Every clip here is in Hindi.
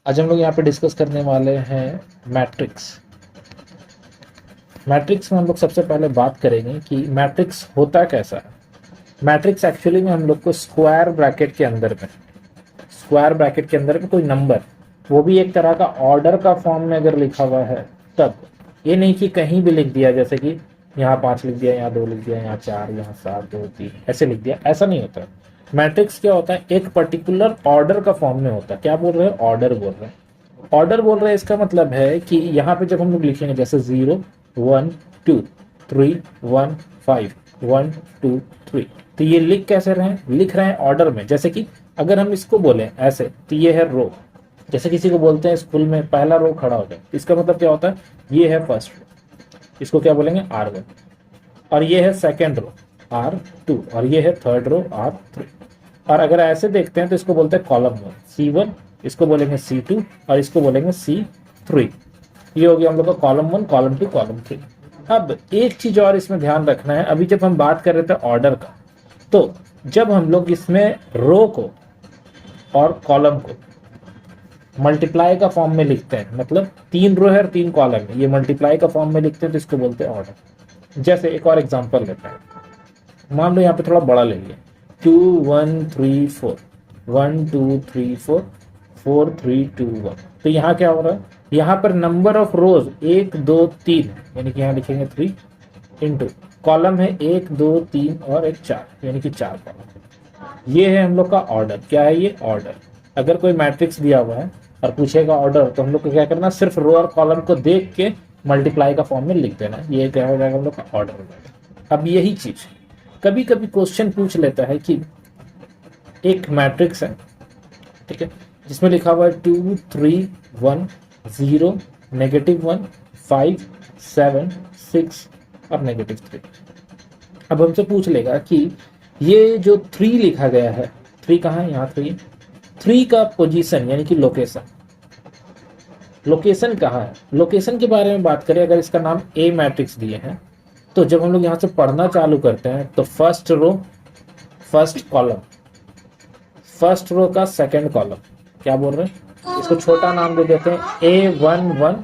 आज हम लोग यहाँ पे डिस्कस करने वाले हैं मैट्रिक्स। मैट्रिक्स में हम लोग सबसे पहले बात करेंगे कि मैट्रिक्स होता कैसा है। मैट्रिक्स एक्चुअली में हम लोग को स्क्वायर ब्रैकेट के अंदर में कोई नंबर, वो भी एक तरह का ऑर्डर का फॉर्म में अगर लिखा हुआ है तब, ये नहीं कि कहीं भी लिख दिया, जैसे कि यहाँ 5 लिख दिया, यहाँ 2 लिख दिया, यहाँ 4, यहाँ 7, 2, 3 ऐसे लिख दिया, ऐसा नहीं होता है। मैट्रिक्स क्या होता है, एक पर्टिकुलर ऑर्डर का फॉर्म में होता है। क्या बोल रहे हैं, ऑर्डर बोल रहे हैं। ऑर्डर बोल रहे हैं इसका मतलब है कि यहाँ पे जब हम लोग लिखेंगे जैसे 0 1 2 3 1 5 1 2 3, तो ये लिख कैसे रहे हैं, लिख रहे हैं ऑर्डर में। जैसे कि अगर हम इसको बोले ऐसे तो ये है रो, जैसे किसी को बोलते हैं स्कूल में पहला रो खड़ा हो जाए, इसका मतलब क्या होता है, ये है फर्स्ट रो, इसको क्या बोलेंगे R1, और ये है सेकेंड रो R2, और ये है थर्ड रो R3। और अगर ऐसे देखते हैं तो इसको बोलते हैं कॉलम 1 C1, इसको बोलेंगे C2 और इसको बोलेंगे C3। ये हो गया हम लोग का कॉलम 1, कॉलम 2, कॉलम 3। अब एक चीज और इसमें ध्यान रखना है, अभी जब हम बात कर रहे थे ऑर्डर का, तो जब हम लोग इसमें रो को और कॉलम को मल्टीप्लाई का फॉर्म में लिखते हैं, मतलब 3 रो है और 3 कॉलम है, ये मल्टीप्लाई का फॉर्म में लिखते हैं तो इसको बोलते हैं ऑर्डर। जैसे एक और एग्जांपल लेते हैं, मान लो यहाँ पे थोड़ा बड़ा ले लिया 2 1 3 4 1 2 3 4 4 3 2 1, तो यहाँ क्या हो रहा है, यहाँ पर नंबर ऑफ रोज 1 2 3, यानी कि यहाँ लिखेंगे 3 इंटू कॉलम है 1 2 3 और एक 4, यानी कि 4 कॉलम। ये है हम लोग का ऑर्डर। क्या है ये, ऑर्डर। अगर कोई मैट्रिक्स दिया हुआ है और पूछेगा ऑर्डर, तो हम लोग को क्या करना, सिर्फ रो और कॉलम को देख के मल्टीप्लाई का फॉर्म में लिख देना, ये क्या हो जाएगा हम लोग का ऑर्डर हो जाएगा। अब यही चीज कभी कभी क्वेश्चन पूछ लेता है कि एक मैट्रिक्स है, ठीक है, जिसमें लिखा हुआ है 2 3 1 0 -1 5 7 6 और -3। अब हमसे पूछ लेगा कि ये जो 3 लिखा गया है, 3 कहाँ है, यहाँ 3 का पोजीशन यानी कि लोकेशन कहाँ है। लोकेशन के बारे में बात करें, अगर इसका नाम ए मैट्रिक्स दिए हैं, तो जब हम लोग यहाँ से पढ़ना चालू करते हैं तो first row first column, first row का सेकंड कॉलम, क्या बोल रहे हैं, इसको छोटा नाम दे देते हैं A11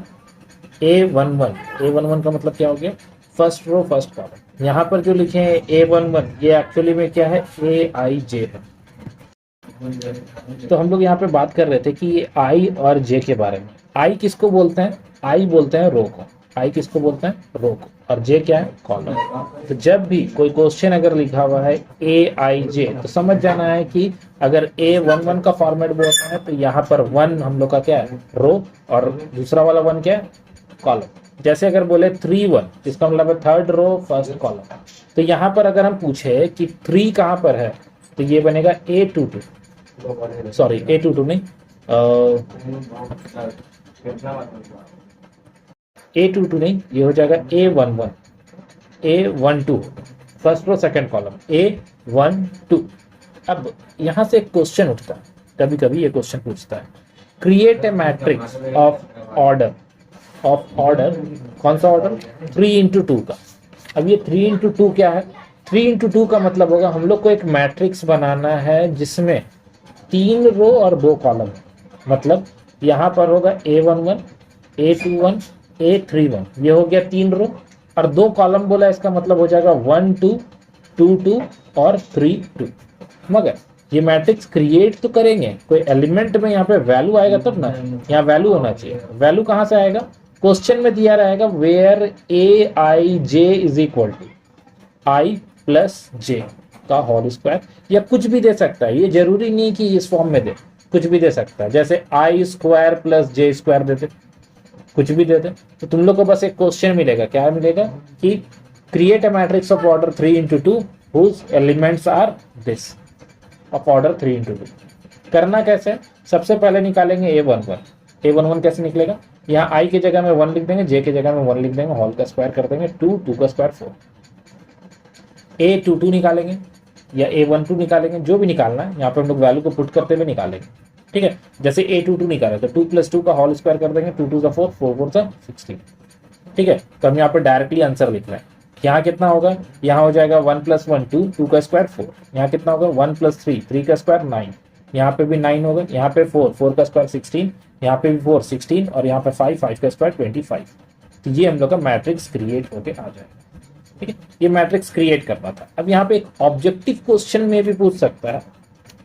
A11। A11 का मतलब क्या हो गया, फर्स्ट रो फर्स्ट कॉलम। यहाँ पर जो लिखे हैं A11, ये एक्चुअली में क्या है, AIJ है। तो हम लोग यहाँ पे बात कर रहे थे कि ये आई और जे के बारे में। आई किसको बोलते हैं, आई बोलते हैं रो को, आई किसको बोलते हैं, रो को, और जे क्या है, कॉलम। तो जब भी कोई क्वेश्चन अगर लिखा हुआ है AIJ, तो समझ जाना है कि अगर A11 का फॉर्मेट बोलना है तो यहाँ पर 1 हम लोग का क्या है, रो, और दूसरा वाला 1 क्या है, कॉलम। जैसे अगर बोले 3 1, इसका मतलब है थर्ड रो फर्स्ट कॉलम। तो यहाँ पर अगर हम पूछे कि 3 कहाँ पर है, तो ये बनेगा A22, सॉरी A22 नहीं, A22 नहीं, ये हो जाएगा A11, A12, first row second column A12। अब यहाँ से एक क्वेश्चन उठता है, कभी कभी ये क्वेश्चन पूछता है, create a matrix of order, कौन सा ऑर्डर, 3 × 2 का। अब ये 3 × 2 क्या है, 3 × 2 का मतलब होगा हम लोग को एक मैट्रिक्स बनाना है जिसमें 3 रो और 2 कॉलम। मतलब यहाँ पर होगा A11 A21 A31, ये हो गया 3 रो और 2 कॉलम बोला, इसका मतलब हो जाएगा 1 2 2 2 और 3 2। मगर ये मैट्रिक्स क्रिएट तो करेंगे, कोई एलिमेंट में यहाँ पे वैल्यू आएगा तब ना, यहाँ वैल्यू होना चाहिए। वैल्यू कहाँ से आएगा, क्वेश्चन में दिया रहेगा where AIJ is equal to I + J का होल स्क्वायर, या कुछ भी दे सकता है, ये जरूरी नहीं कि इस फॉर्म में दे, कुछ भी दे सकता है। जैसे I² + J² देते, कुछ भी देते, तो तुम लोग को बस एक क्वेश्चन मिलेगा, क्या मिलेगा कि create a matrix of order 3 × 2 whose elements are this, of order 3 × 2। करना कैसे, सबसे पहले निकालेंगे A11 कैसे निकलेगा, यहाँ I की जगह में 1 लिख देंगे, J की जगह में 1 लिख देंगे, होल का स्क्वायर कर देंगे 2 2 का स्क्वायर 4। A22 निकालेंगे या A12 निकालेंगे, जो भी निकालना है, यहाँ पे हम लोग वैल्यू को पुट करते हुए निकालेंगे, ठीक है। जैसे A22 निकाले तो 2 + 2 का होल स्क्वायर कर देंगे, 2 2 4 4 4 16, ठीक है। तो हम यहाँ पे डायरेक्टली आंसर लिख रहे हैं। यहाँ कितना होगा, यहाँ हो जाएगा 1 + 1 2 2 का स्क्वायर 4, यहाँ कितना होगा 1 + 3 3 का स्क्वायर 9, यहाँ पे भी 9 होगा, यहाँ पे 4, 4 का स्क्वायर 16, यहाँ पे भी 4 16 और यहाँ पे 5, 5 का स्क्वायर 25। तो ये हम लोग का मैट्रिक्स क्रिएट होके आ जाएगा। ठीक है, ये मैट्रिक्स क्रिएट करना था। अब यहाँ पे एक ऑब्जेक्टिव क्वेश्चन में भी पूछ सकता है।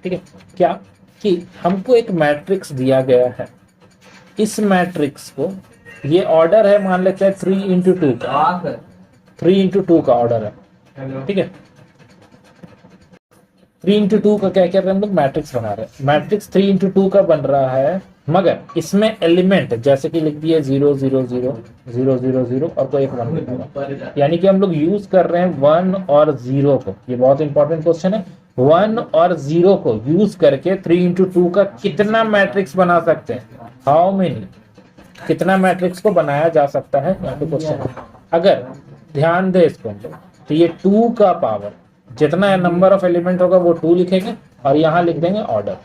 ठीक है, क्या कि हमको एक मैट्रिक्स दिया गया है, इस मैट्रिक्स को, ये ऑर्डर है मान लेते हैं 3x2 का, 3x2 का ऑर्डर है। ठीक है, 3x2 का क्या कर रहे हैं हम लोग, मैट्रिक्स बना रहे हैं। मैट्रिक्स 3x2 का बन रहा है, मगर इसमें एलिमेंट जैसे कि लिख दिए 0 0 0 0 0 0 और कोई एक 1 लिख दिया। यानी कि हम लोग यूज कर रहे हैं 1 और 0 को। ये बहुत इंपॉर्टेंट क्वेश्चन है। 1 और 0 को यूज करके 3x2 का कितना मैट्रिक्स बना सकते हैं, हाउ मेनी, कितना मैट्रिक्स को बनाया जा सकता है, यहाँ पे क्वेश्चन है। अगर ध्यान दे इसको हम लोग, तो ये 2 का पावर, जितना नंबर ऑफ एलिमेंट होगा वो 2 लिखेंगे और यहाँ लिख देंगे ऑर्डर।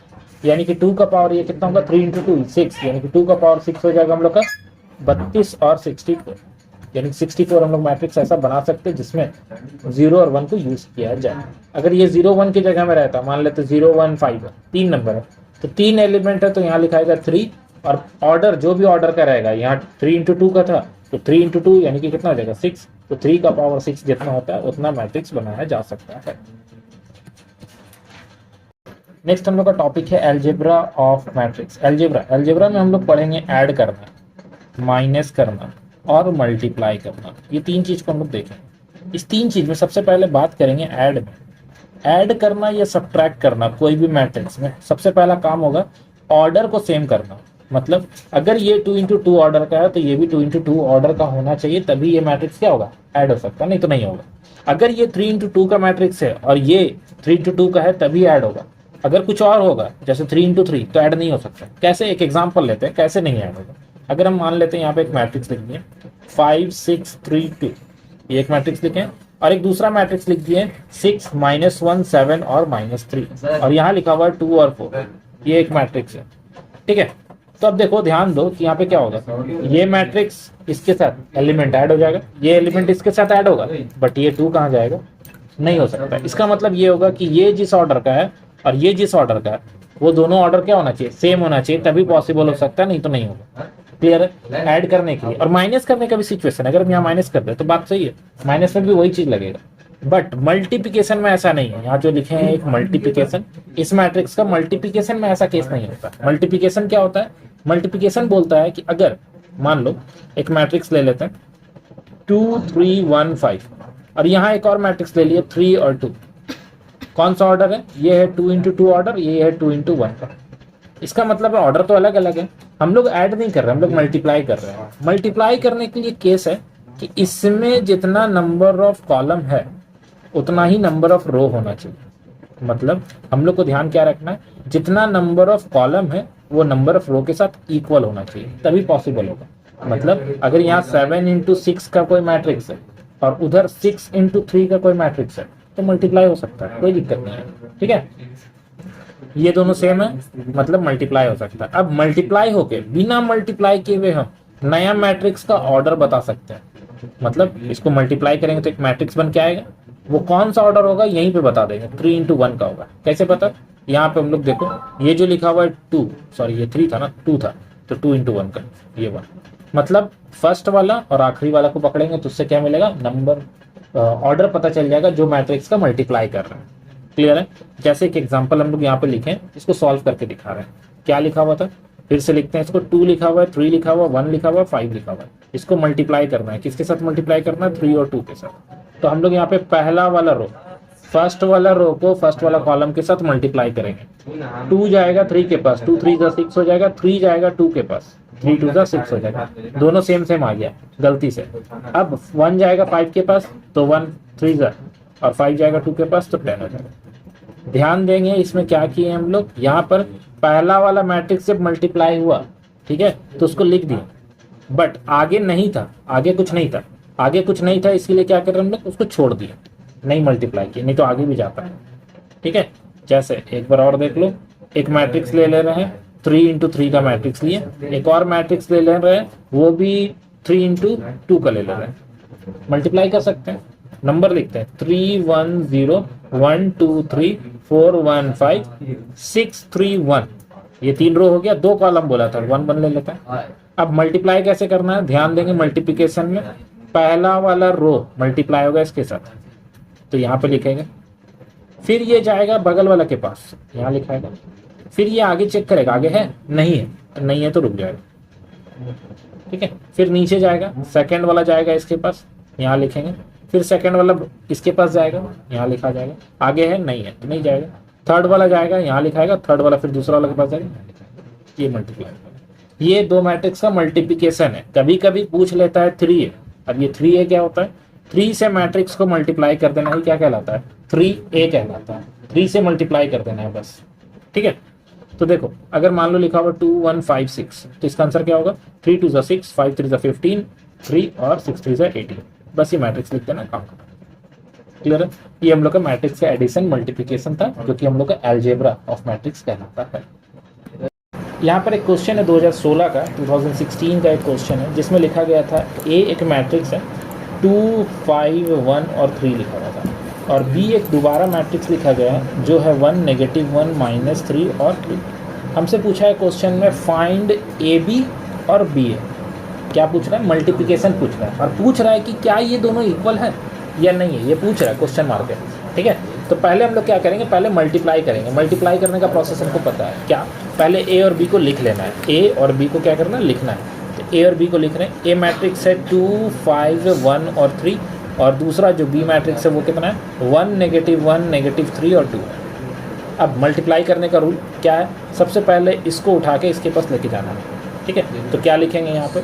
यानी कि 2 का पावर ये कितना होगा, 3 × 2 6, यानी कि 2 का पावर 6 हो जाएगा हम लोग का 32 और 64। यानी 64 हम लोग मैट्रिक्स ऐसा बना सकते हैं जिसमें 0 और 1 को यूज किया जाए। अगर ये 0 1 की जगह में रहता, मान लेते 0 1 5 है, 3 नंबर है, तो 3 एलिमेंट है, तो यहाँ लिखाएगा 3 और ऑर्डर जो भी ऑर्डर का रहेगा, यहाँ 3 × 2 का था तो 3 × 2 यानी कि कितना हो जाएगा 6, तो 3 का पावर 6 जितना होता है उतना मैट्रिक्स बनाया जा सकता है। नेक्स्ट हम लोग का टॉपिक है एल्जेब्रा ऑफ मैट्रिक्स। एल्जेब्रा में हम लोग पढ़ेंगे ऐड करना, माइनस करना और मल्टीप्लाई करना। ये 3 चीज को हम लोग देखेंगे। इस 3 चीज में सबसे पहले बात करेंगे ऐड में। ऐड करना या सब्ट्रैक्ट करना कोई भी मैट्रिक्स में सबसे पहला काम होगा ऑर्डर को सेम करना। मतलब अगर ये 2 × 2 ऑर्डर का है तो ये भी 2 × 2 ऑर्डर का होना चाहिए, तभी ये मैट्रिक्स क्या होगा, ऐड हो सकता है, नहीं तो नहीं होगा। अगर ये 3 × 2 का मैट्रिक्स है और ये 3 × 2 का है तभी ऐड होगा। अगर कुछ और होगा जैसे 3 × 3 तो ऐड नहीं हो सकता। कैसे, एक एग्जांपल लेते हैं कैसे नहीं ऐड होगा। अगर हम मान लेते हैं यहाँ पे एक मैट्रिक्स लिख दिए 5 6 3 2, ये एक मैट्रिक्स लिखे और एक दूसरा मैट्रिक्स लिख दिए 6 -1 7 और -3 और यहाँ लिखा हुआ है 2 और 4, ये एक मैट्रिक्स है। ठीक है, तो अब देखो ध्यान दो कि यहाँ पे क्या होगा, ये मैट्रिक्स इसके साथ एलिमेंट ऐड हो जाएगा, ये एलिमेंट इसके साथ ऐड होगा, बट ये 2 कहाँ जाएगा, नहीं हो सकता। इसका मतलब ये होगा कि ये जिस ऑर्डर का है और ये जिस ऑर्डर का है वो दोनों ऑर्डर क्या होना चाहिए, सेम होना चाहिए, तभी पॉसिबल हो सकता है, नहीं तो नहीं होगा। क्लियर है। ऐड करने के लिए और माइनस करने का भी सिचुएशन, अगर हम यहाँ माइनस कर दे तो बात सही है, माइनस में भी वही चीज लगेगा। बट मल्टीप्लिकेशन में ऐसा नहीं है। यहाँ जो लिखे हैं एक मल्टीप्लिकेशन, इस मैट्रिक्स का मल्टीप्लिकेशन में ऐसा केस नहीं होता। मल्टीप्लिकेशन क्या होता है, मल्टीप्लिकेशन बोलता है कि अगर मान लो एक मैट्रिक्स ले लेते हैं 2 3 1 5 और यहाँ एक और मैट्रिक्स ले लिया 3 और 2, कौन सा ऑर्डर है, ये है 2 × 2 ऑर्डर, ये है 2 × 1 का। इसका मतलब है ऑर्डर तो अलग अलग है, हम लोग ऐड नहीं कर रहे, हम लोग मल्टीप्लाई कर रहे हैं। मल्टीप्लाई करने के लिए केस है कि इसमें जितना नंबर ऑफ कॉलम है उतना ही नंबर ऑफ रो होना चाहिए। मतलब हम लोग को ध्यान क्या रखना है, जितना नंबर ऑफ कॉलम है वो नंबर ऑफ रो के साथ इक्वल होना चाहिए, तभी पॉसिबल होगा। मतलब अगर यहाँ 7 × 6 का कोई मैट्रिक्स है और उधर 6 × 3 का कोई मैट्रिक्स है तो मल्टीप्लाई हो सकता है, कोई दिक्कत नहीं है। ठीक है, ये दोनों सेम है, मतलब मल्टीप्लाई हो सकता है। अब मल्टीप्लाई होके बिना मल्टीप्लाई किए हुए हम नया मैट्रिक्स का ऑर्डर बता सकते हैं। मतलब इसको मल्टीप्लाई करेंगे तो एक मैट्रिक्स बन के आएगा, वो कौन सा ऑर्डर होगा यहीं पे बता देंगे, 3 × 1 का होगा। कैसे पता, यहाँ पे हम लोग देखो ये जो लिखा हुआ है 2, सॉरी ये 3 था ना, 2 था, तो 2 × 1 का ये 1, मतलब फर्स्ट वाला और आखिरी वाला को पकड़ेंगे तो उससे क्या मिलेगा, नंबर ऑर्डर पता चल जाएगा जो मैट्रिक्स का मल्टीप्लाई कर रहे हैं। क्लियर है। जैसे एक एग्जांपल हम लोग यहाँ पे लिखें, इसको सॉल्व करके दिखा रहे हैं। क्या लिखा हुआ था, फिर से लिखते हैं इसको, 2 लिखा हुआ है, 3 लिखा हुआ है, 1 लिखा हुआ है, 5 लिखा हुआ है। इसको मल्टीप्लाई करना है, किसके साथ मल्टीप्लाई करना है, 3 और 2 के साथ। तो हम लोग यहाँ पे पहला वाला रो, फर्स्ट वाला रो को फर्स्ट वाला कॉलम के साथ मल्टीप्लाई करेंगे। 2 जाएगा 3 के पास, 2 3 × 6 हो जाएगा, 3 जाएगा 2 के पास, 3 2 × 6 हो जाएगा, दोनों सेम सेम आ गया गलती से। अब 1 जाएगा 5 के पास तो 1 3 और 5 जाएगा 2 के पास तो 10 हो जाएगा। ध्यान देंगे इसमें क्या किए हम लोग, यहाँ पर पहला वाला मैट्रिक्स जब मल्टीप्लाई हुआ, ठीक है, तो उसको लिख दिया, बट आगे नहीं था, आगे कुछ नहीं था, आगे कुछ नहीं था, इसलिए क्या कर रहे हम लोग, उसको छोड़ दिया, नहीं मल्टीप्लाई किया, नहीं तो आगे भी जाता है। ठीक है, जैसे एक बार और देख लो, एक मैट्रिक्स ले रहे हैं 3 × 3 का मैट्रिक्स लिए, एक और मैट्रिक्स ले रहे हैं वो भी 3 × 2 का ले रहे हैं, मल्टीप्लाई कर सकते हैं। नंबर लिखते हैं 3 1 0 1 2 3 4 1 5 6 3 1। ये 3 रो हो गया, 2 कॉलम बोला था, 1 1 ले लेते हैं। अब मल्टीप्लाई कैसे करना है, ध्यान देंगे मल्टीप्लिकेशन में पहला वाला रो मल्टीप्लाई होगा इसके साथ, तो यहाँ पे लिखेंगे, फिर ये जाएगा बगल वाला के पास, यहाँ लिखाएगा, फिर ये आगे चेक करेगा आगे है नहीं है, नहीं है तो रुक जाएगा, ठीक है। फिर नीचे जाएगा, सेकंड वाला जाएगा इसके पास, यहाँ लिखेंगे, फिर सेकंड वाला इसके पास जाएगा, यहाँ लिखा जाएगा, आगे है नहीं है तो नहीं जाएगा। थर्ड वाला जाएगा, यहाँ लिखाएगा, थर्ड वाला फिर दूसरा वाला के पास जाएगा, यहाँ लिखाएगा। ये मल्टीप्लाई, ये 2 मैट्रिक्स का मल्टीप्लिकेशन है। कभी कभी पूछ लेता है 3a। अब ये 3a क्या होता है, 3 से मैट्रिक्स को मल्टीप्लाई कर देना ही क्या कहलाता है, 3a कहलाता है। 3 से मल्टीप्लाई कर देना है बस, ठीक है। तो देखो अगर मान लो लिखा हुआ 2 1 5 6, तो इसका आंसर क्या होगा, 3 2 6 5 3 15 3 और 6 3 18। बस ये मैट्रिक्स लिख देना, काम खत्म। क्लियर है। ये हम लोग का मैट्रिक्स का एडिशन मल्टीप्लिकेशन था, जो कि हम लोग का अलजेब्रा ऑफ मैट्रिक्स कहलाता है। यहाँ पर एक क्वेश्चन है 2016 का, 2016 का एक क्वेश्चन है, जिसमें लिखा गया था ए एक मैट्रिक्स है 2 5 1 और 3 लिखा हुआ था, और बी एक दोबारा मैट्रिक्स लिखा गया है जो है 1 -1 -3 और 3। हमसे पूछा है क्वेश्चन में फाइंड ए बी और बी ए। क्या पूछ रहा है, मल्टीप्लिकेशन पूछ रहा है, और पूछ रहा है कि क्या ये दोनों इक्वल है या नहीं है, ये पूछ रहा है, क्वेश्चन मार्क है, ठीक है। तो पहले हम लोग क्या करेंगे, पहले मल्टीप्लाई करेंगे। मल्टीप्लाई करने का प्रोसेस हमको पता है, क्या, पहले ए और बी को लिख लेना है, ए और बी को क्या करना है, लिखना है। तो ए और बी को लिख रहे हैं। ए मैट्रिक्स है 2 5 1 और 3, और दूसरा जो बी मैट्रिक्स है वो कितना है, 1 -1 -3 और 2 है। अब मल्टीप्लाई करने का रूल क्या है, सबसे पहले इसको उठा के इसके पास लेके जाना है, ठीक है। तो क्या लिखेंगे यहाँ पे,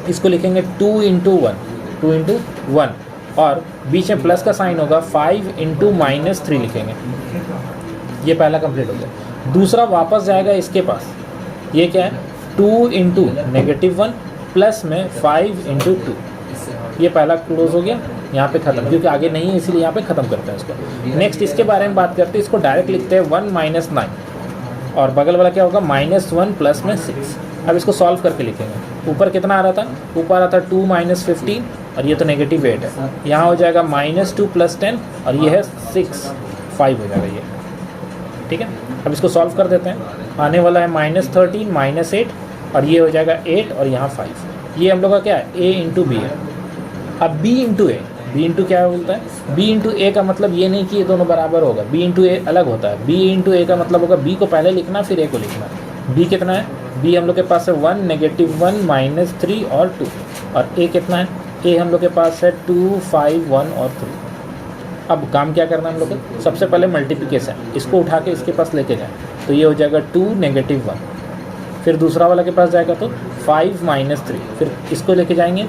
इसको लिखेंगे 2 × 1, 2 × 1, और बीच में प्लस का साइन होगा, 5 × -3 लिखेंगे। ये पहला कंप्लीट हो गया। दूसरा वापस जाएगा इसके पास, ये क्या है, 2 × -1 प्लस में 5 × 2। ये पहला क्लोज हो गया, यहाँ पे खत्म, क्योंकि आगे नहीं है इसलिए यहाँ पे खत्म करते हैं इसको। नेक्स्ट इसके बारे में बात करते हैं, इसको डायरेक्ट लिखते हैं 1 - 9, और बगल वाला क्या होगा, -1 प्लस में 6। अब इसको सॉल्व करके लिखेंगे। ऊपर कितना आ रहा था, ऊपर आ रहा था 2 - 15, और ये तो -8 है, यहाँ हो जाएगा -2 + 10, और ये है 6 5 हो जाएगा ये, ठीक है। अब इसको सॉल्व कर देते हैं। आने वाला है -13 -8, और ये हो जाएगा 8, और यहाँ 5। ये हम लोग का क्या है, a × b है। अब b × a, b × क्या बोलता है, b × a का मतलब ये नहीं कि ये दोनों बराबर होगा, b × a अलग होता है। b × a का मतलब होगा b को पहले लिखना फिर a को लिखना। b कितना है, b हम लोग के पास है 1 -1 -3 और 2, और a कितना है, a हम लोग के पास है 2 5 1 और 3। अब काम क्या करना है हम लोग को, सबसे पहले मल्टीप्लिकेशन, इसको उठा के इसके पास लेके जाए, तो ये हो जाएगा 2 -1, फिर दूसरा वाला के पास जाएगा तो 5 - 3, फिर इसको लेके जाएंगे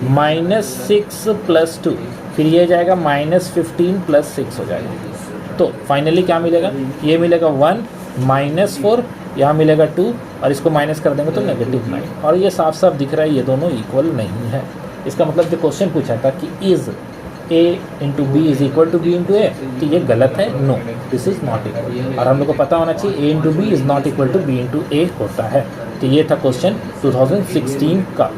-6 + 2, फिर ये जाएगा -15 + 6 हो जाएगा। तो फाइनली क्या मिलेगा, ये मिलेगा 1 -4, यहाँ मिलेगा 2, और इसको माइनस कर देंगे तो -9। और ये साफ साफ दिख रहा है ये दोनों इक्वल नहीं है। इसका मतलब जो क्वेश्चन पूछा था कि is a × b = b × a, तो ये गलत है, no this is not equal. और हम लोग को पता होना चाहिए a × b = b × a होता है। तो ये था क्वेश्चन 2016 का।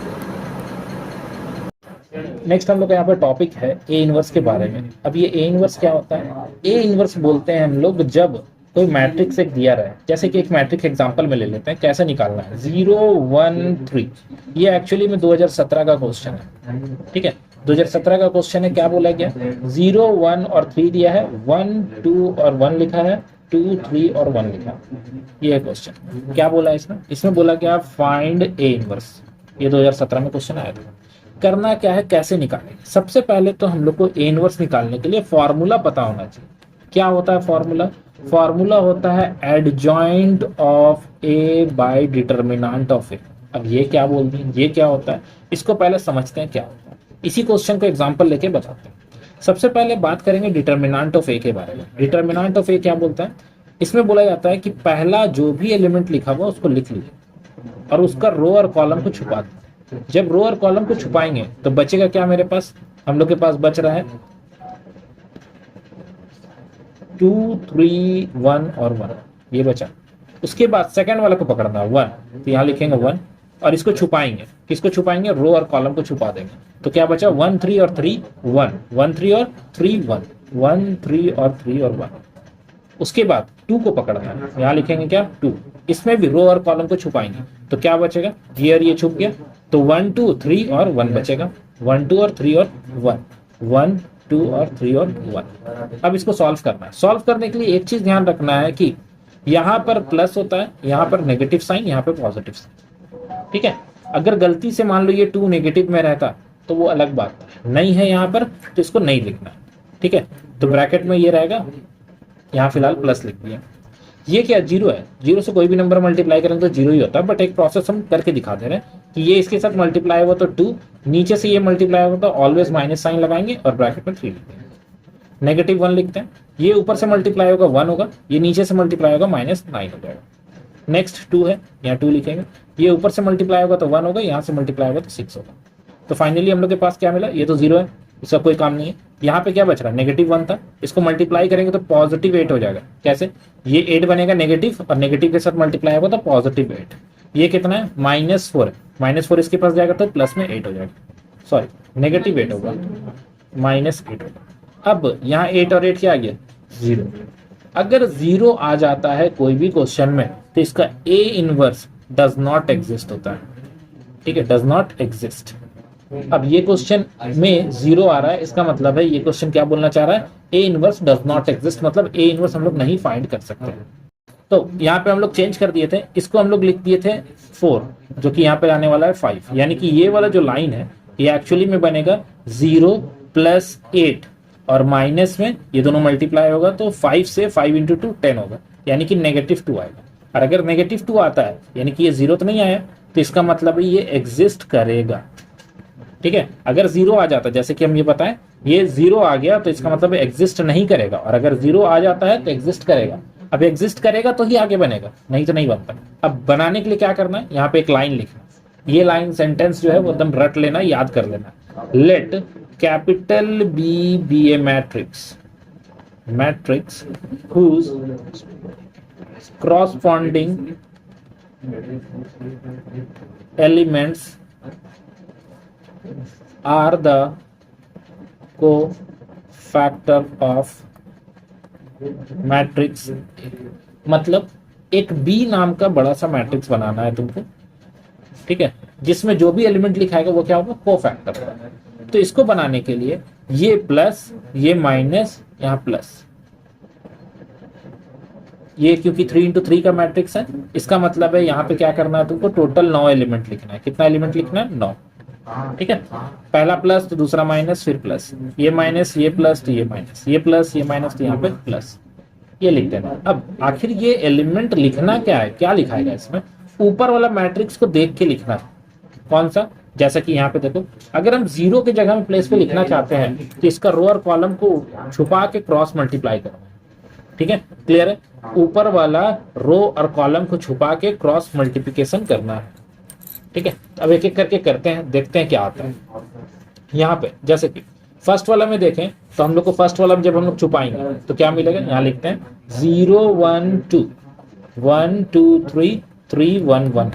नेक्स्ट हम लोग का यहाँ पर टॉपिक है ए इनवर्स के बारे में। अब ये ए इनवर्स क्या होता है, ए इनवर्स बोलते हैं हम लोग जब कोई मैट्रिक्स एक दिया रहे, जैसे कि एक मैट्रिक्स एग्जांपल में ले लेते हैं, कैसे निकालना है, 0 1 3। ये एक्चुअली में 2017 का क्वेश्चन है, ठीक है। 2017 का क्वेश्चन है, क्या बोला गया, 0 1 और 3 दिया है, 1 2 और 1 लिखा है, 2 3 और 1 लिखा है। ये क्वेश्चन क्या बोला है इसमें बोला गया फाइंड ए इनवर्स। ये 2017 में क्वेश्चन आया था। करना क्या है, कैसे निकालें, सबसे पहले तो हम लोग को ए इनवर्स निकालने के लिए फॉर्मूला पता होना चाहिए। क्या होता है फॉर्मूला, फॉर्मूला होता है adjoint of A by determinant of A. अब ये क्या बोलते हैं, ये क्या होता है, इसको पहले समझते हैं क्या होता है। इसी क्वेश्चन को एग्जांपल लेके बताते हैं। सबसे पहले बात करेंगे डिटर्मिनेंट ऑफ ए के बारे में। डिटर्मिनेंट ऑफ ए क्या बोलता है, इसमें बोला जाता है कि पहला जो भी एलिमेंट लिखा हुआ उसको लिख लीजिए और उसका रो और कॉलम को छुपा दो। जब रो और कॉलम को छुपाएंगे तो बचेगा क्या, मेरे पास, हम लोग के पास बच रहा है 2 3 1 और 1, ये बचा। उसके बाद सेकंड वाला को पकड़ना 1, तो यहाँ लिखेंगे 1, और इसको छुपाएंगे, किसको छुपाएंगे, रो और कॉलम को छुपा देंगे। तो क्या बचा 1 3 और 3 1, 1 3 और 3 1, 1 3 और 3 और 1। उसके बाद 2 को पकड़ना है, यहाँ लिखेंगे क्या 2, इसमें भी रो और कॉलम को छुपाएंगे। तो क्या बचेगा, ये और ये छुप गया, तो 1 2 3 और 1 बचेगा, 1 2 और 3 और 1, 1 2 और 3 और 1। अब इसको सॉल्व करना है। सॉल्व करने के लिए एक चीज ध्यान रखना है कि यहाँ पर प्लस होता है, यहाँ पर नेगेटिव साइन, यहाँ पे पॉजिटिव साइन, ठीक है। अगर गलती से मान लो ये 2 नेगेटिव में रहता तो वो अलग बात है, नहीं है यहाँ पर तो इसको नहीं लिखना है, ठीक है। तो ब्रैकेट में ये रहेगा, यहाँ फिलहाल प्लस लिख दिया। ये क्या 0 है, 0 से कोई भी नंबर मल्टीप्लाई करेंगे तो 0 ही होता है, बट एक प्रोसेस हम करके दिखा दे रहे हैं कि ये इसके साथ मल्टीप्लाई हुआ तो 2, नीचे से ये मल्टीप्लाई होगा तो ऑलवेज माइनस साइन लगाएंगे और ब्रैकेट में 3 लिख देंगे, नेगेटिव 1 लिखते हैं। ये ऊपर से मल्टीप्लाई होगा 1 होगा, ये नीचे से मल्टीप्लाई होगा -9 हो जाएगा। नेक्स्ट 2 है, यहाँ 2 लिखेंगे, ये ऊपर से मल्टीप्लाई होगा तो 1 होगा, यहाँ से मल्टीप्लाई होगा तो 6 होगा। तो फाइनली हम लोग के पास क्या मिला, ये तो 0 है, इसका कोई काम नहीं है। यहाँ पे क्या बच रहा है, -1 था, इसको मल्टीप्लाई करेंगे तो +8 हो जाएगा। कैसे, ये 8 बनेगा नेगेटिव और नेगेटिव के साथ मल्टीप्लाई होगा तो +8। ये कितना है, -4 है, -4 इसके पास जाएगा तो प्लस में 8 हो जाएगा, सॉरी -8 होगा, -8 होगा। अब यहाँ 8 और 8 क्या आ गया 0। अगर 0 आ जाता है कोई भी क्वेश्चन में तो इसका A inverse does not exist होता है, ठीक है, डज नॉट एग्जिस्ट। अब ये क्वेश्चन में 0 आ रहा है, इसका मतलब है ये क्वेश्चन क्या बोलना चाह रहा है, A inverse does not exist, मतलब A इनवर्स हम लोग नहीं फाइंड कर सकते। तो यहाँ पे हम लोग चेंज कर दिए थे, इसको हम लोग लिख दिए थे 4, जो कि यहाँ पे आने वाला है 5, यानी कि ये वाला जो लाइन है ये एक्चुअली में बनेगा 0 + 8 और माइनस में ये दोनों मल्टीप्लाई होगा तो 5 से 5 × 2 10 होगा, यानी कि -2 आएगा। और अगर -2 आता है यानी कि ये 0 तो नहीं आया, तो इसका मतलब है ये एग्जिस्ट करेगा, ठीक है। अगर 0 आ जाता है, जैसे कि हम ये बताएं, ये 0 आ गया तो इसका मतलब एग्जिस्ट नहीं करेगा, और अगर 0 आ जाता है तो एग्जिस्ट करेगा। अब एग्जिस्ट करेगा तो ही आगे बनेगा, नहीं तो नहीं बनता। अब बनाने के लिए क्या करना है, यहाँ पे एक लाइन लिखना, ये लाइन सेंटेंस जो है वो एकदम रट लेना, याद कर लेना। Let capital B be a matrix whose corresponding elements are the cofactor of matrix. मतलब एक B नाम का बड़ा सा मैट्रिक्स बनाना है तुमको, ठीक है, जिसमें जो भी एलिमेंट लिखाएगा वो क्या होगा, कोफैक्टर। तो इसको बनाने के लिए ये प्लस, ये माइनस, यहाँ प्लस, ये क्योंकि 3 × 3 का मैट्रिक्स है, इसका मतलब है यहाँ पे क्या करना है तुमको, टोटल 9 एलिमेंट लिखना है। कितना एलिमेंट लिखना है, 9, ठीक है। पहला प्लस तो दूसरा माइनस, फिर प्लस, ये माइनस, ये प्लस तो ये माइनस, ये प्लस, ये माइनस तो यहाँ पे प्लस, ये लिख देना। अब आखिर ये एलिमेंट लिखना क्या है, क्या लिखाएगा इसमें, ऊपर वाला मैट्रिक्स को देख के लिखना है। कौन सा, जैसा कि यहाँ पे देखो, अगर हम 0 की जगह में प्लेस पे लिखना चाहते हैं तो इसका रो और कॉलम को छुपा के क्रॉस मल्टीप्लाई करो, ठीक है, क्लियर है। ऊपर वाला रो और कॉलम को छुपा के क्रॉस मल्टीप्लिकेशन करना है, ठीक है। अब एक एक करके करते हैं, देखते हैं क्या आता है। यहाँ पे जैसे कि फर्स्ट वाला में देखें तो हम लोग को फर्स्ट वाला में जब हम लोग छुपाएंगे तो क्या मिलेगा, यहाँ लिखते हैं 0 1 2 1 2 3 3 1 1।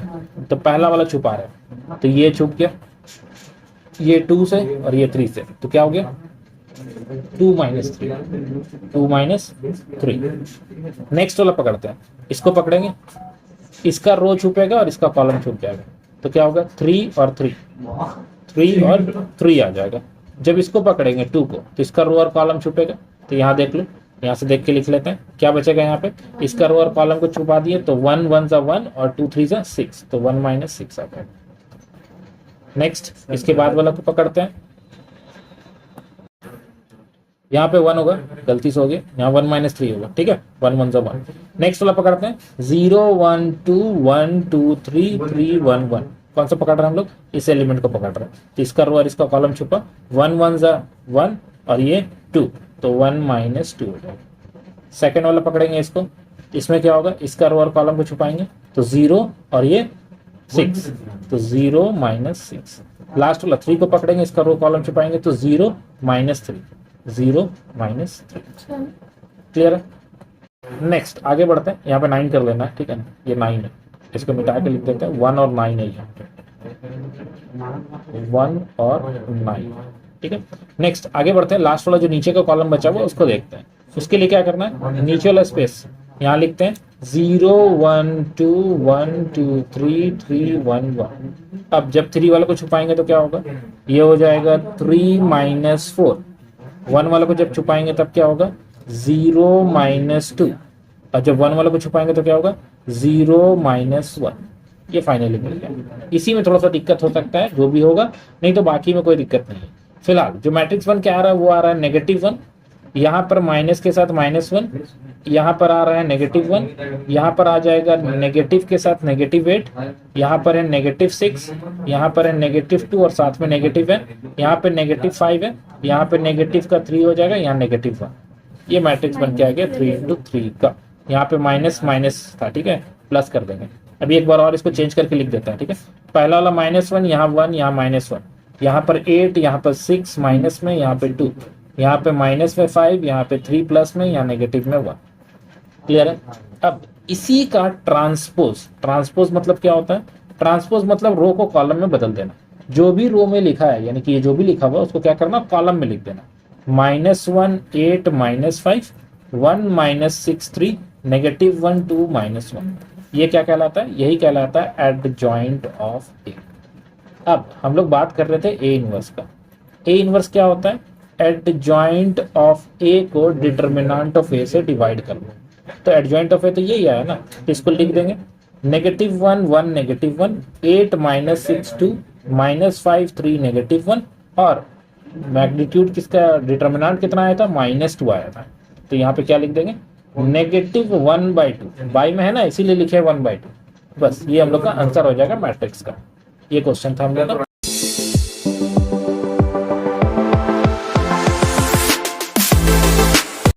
तो पहला वाला छुपा रहे हैं तो ये छुप गया, ये 2 से और ये 3 से, तो क्या हो गया 2 - 3, 2 - 3। नेक्स्ट वाला पकड़ते हैं, इसको पकड़ेंगे, इसका रो छुपेगा और इसका कॉलम छुप जाएगा, तो क्या होगा 3 और 3, 3 और 3 आ जाएगा। जब इसको पकड़ेंगे 2 को तो इसका रो और कॉलम छुपेगा, तो यहाँ देख लो, यहाँ से देख के लिख लेते हैं क्या बचेगा। यहाँ पे इसका रो और कॉलम को छुपा दिए तो 1 1 = 1 और 2 3 = 6, तो 1 - 6 आ जाएगा। नेक्स्ट इसके बाद वाला को पकड़ते हैं, यहाँ पे 1 होगा, गलती से हो गया, यहाँ 1 - 3 होगा, ठीक है, 1 1 = 1। नेक्स्ट वाला पकड़ते हैं 0 1 2 1 2 3 3 1 1। कौन सा पकड़ रहे हैं हम लोग, इस एलिमेंट को पकड़ रहे हैं, तो इसका रो और इसका कॉलम छुपा, 1 1 = 1 और ये 2, तो 1 - 2 हो जाएगा। सेकेंड वाला पकड़ेंगे इसको, इसमें क्या होगा, इसका रो और कॉलम को छुपाएंगे तो 0 और ये 6, तो 0 - 6। लास्ट वाला 3 को पकड़ेंगे, इसका रो कॉलम छुपाएंगे तो 0 - 3, 0 - 3। क्लियर है। नेक्स्ट आगे बढ़ते हैं, यहाँ पे 9 कर लेना है, ठीक है ना, ये 9 है, इसको मिटा के लिख देते हैं, 1 और 9 है यहाँ पे। 1 और 9। ठीक है, नेक्स्ट आगे बढ़ते हैं। लास्ट वाला जो नीचे का कॉलम बचा हुआ उसको देखते हैं। उसके लिए क्या करना है, नीचे वाला स्पेस यहाँ लिखते हैं 0 1 2 1 2 3 3 1 1। अब जब 3 वाले को छुपाएंगे तो क्या होगा, ये हो जाएगा 3 माइनस 4। 1 वाले को जब छुपाएंगे तब क्या होगा 0 माइनस 2। और जब 1 वाले को छुपाएंगे तो क्या होगा 0 माइनस 1। ये फाइनली मिल गया। इसी में थोड़ा सा दिक्कत हो सकता है, जो भी होगा, नहीं तो बाकी में कोई दिक्कत नहीं है। फिलहाल जो मैट्रिक्स 1 क्या आ रहा है, वो आ रहा है -1। यहाँ पर माइनस के साथ -1, यहाँ पर आ रहा है -1, यहाँ पर आ जाएगा नेगेटिव के साथ -8, यहाँ पर है -6, यहाँ पर है -2 और साथ में नेगेटिव है, यहाँ पे -5 है, यहाँ पे नेगेटिव का 3 हो जाएगा, यहाँ -1। ये मैट्रिक्स बन के आ गया 3 इंटू 3 का। यहाँ पे माइनस माइनस था, ठीक है, प्लस कर देंगे। अभी एक बार और इसको चेंज करके लिख देता है। ठीक है, पहला वाला -1, यहाँ 1, यहाँ -1, यहाँ पर 8, यहाँ पर 6 माइनस में, यहाँ पे 2, यहाँ पे माइनस में 5, यहाँ पे 3 प्लस में, यहाँ नेगेटिव में 1। क्लियर है। अब इसी का ट्रांसपोज मतलब क्या होता है, ट्रांसपोज मतलब रो को कॉलम में बदल देना। जो भी रो में लिखा है, यानी कि ये जो भी लिखा हुआ उसको क्या करना, कॉलम में लिख देना। -1 8 -5 1 -6 3 -1 2 -1। ये क्या कहलाता है, यही कहलाता है एडजॉइंट ऑफ ए। अब हम लोग बात कर रहे थे ए इनवर्स का। ए इनवर्स क्या होता है, एडजॉइंट ऑफ ए को डिटर्मिनेंट ऑफ ए से डिवाइड कर लो। तो एडजॉइंट ऑफ ए तो यही आया ना, तो इसको लिख देंगे -1 1 -1 8 -6 2 -5 3 -1। और मैग्नीट्यूड किसका, डिटर्मिनेंट कितना आया था, -2 आया था। तो यहाँ पे क्या लिख देंगे, -1/2। बाई में है ना, इसीलिए लिखे 1/2। बस ये हम लोग का आंसर हो जाएगा मैट्रिक्स का। ये क्वेश्चन था हम लोग का।